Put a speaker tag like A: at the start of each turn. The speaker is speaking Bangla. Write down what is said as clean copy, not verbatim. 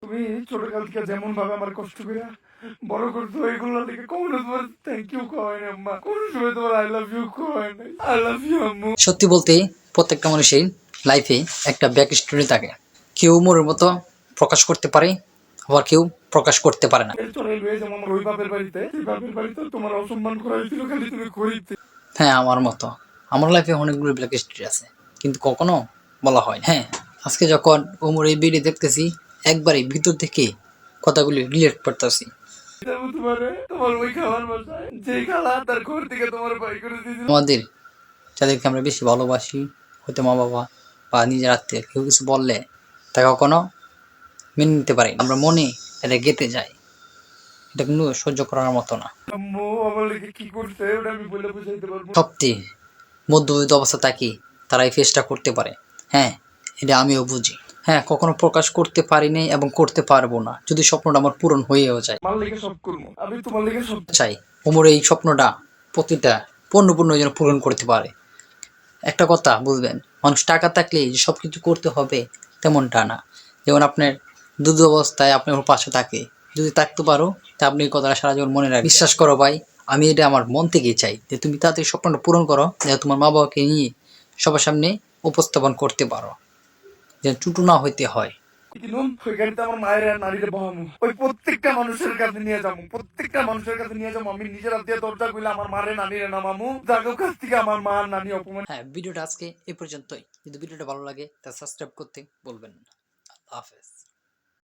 A: তুমি ছোটকাল থেকে যেমন ভাবে আমার কষ্ট করে বড় করছো, এগুলো থেকে কখনো তোমার থ্যাংক ইউ কয় না আম্মা, কোন সময় তোমার আই লাভ ইউ কয় না। আই লাভ ইউ আম্মু।
B: সত্যি বলতে প্রত্যেকটা মানুষের লাইফে একটা ব্যাক স্টোরি থাকে। কেউ মোরের মতো প্রকাশ করতে পারে, আবার কেউ প্রকাশ করতে পারে না।
A: চলে লয়ে যেমন আমার ওই বাপের বাড়িতে, সেই বাপের বাড়িতে তোমার অসম্মান করা হয়েছিল খালি তুমি করিতে।
B: হ্যাঁ, আমার মতো আমার লাইফে অনেকগুলো ব্যাক স্টোরি আছে, কিন্তু কখনো বলা হয় না। হ্যাঁ, আজকে যখন ওমর এই ভিডিও দেখতেছি, একবারে ভিতর থেকে কথাগুলি রিলেট করতেছি।
A: তোমার ওই খাবার বাসায় যে খালা তার ঘর থেকে তোমার বাড়ি করে দিয়েছিল।
B: আমাদের যাদেরকে আমরা বেশি ভালোবাসি, হয়তো মা বাবা বা নিজের আত্মীয়, কেউ কিছু বললে তা কখনো মেনে নিতে পারি না। আমরা মনে এটা গেঁথে যাই, এটা কিন্তু সহ্য করার মতো না।
A: আম্মু আমার লেগে কি করছে ওটা আমি বলে বুঝাইতে পারবো না।
B: সবচেয়ে মধ্যবিত্ত অবস্থা থাকি তারা এই ফেসটা করতে পারে। হ্যাঁ, এটা আমিও বুঝি। হ্যাঁ, কখনো প্রকাশ করতে পারিনি এবং করতে পারবো না, যদি স্বপ্নটা আমার পূরণ হয়েও যায়।
A: আমার লেগে সব করবো আমি, তোমার লেগে সব
B: চাই ওমর এই স্বপ্নটা প্রতিটা পূর্ণ যেন পূরণ করতে পারে। একটা কথা বুঝবেন, মানুষ টাকা থাকলেই যে সব কিছু করতে হবে তেমনটা না। যেমন আপনার দুধ অবস্থায় আপনার পাশে থাকে, যদি থাকতে পারো তা আপনি এই কথাটা সারা জীবন মনে রাখবেন। বিশ্বাস করো ভাই, আমি এটা আমার মন থেকেই চাই যে তুমি তাড়াতাড়ি স্বপ্নটা পূরণ করো, যেন তোমার মা বাবাকে নিয়ে সবার সামনে উপস্থাপন করতে পারো, যেন চুটু না হইতে হয়।
A: কিনুন ওই গাড়িতে আমার মায়ের আর নারীরে বহামু, ওই প্রত্যেকটা মানুষের কাছে নিয়ে যাবো, প্রত্যেকটা মানুষের কাছে নিয়ে যাবো। আমি নিজের হাত দিয়ে দরজা খুলে আমার মারে নানিরে নামামু, যাদের কাছ থেকে আমার মা নানি অপমান।
B: হ্যাঁ, ভিডিওটা আজকে এই পর্যন্তই। যদি ভিডিওটা ভালো লাগে তা সাবস্ক্রাইব করতে বলবেন না। আল্লাহ হাফেজ।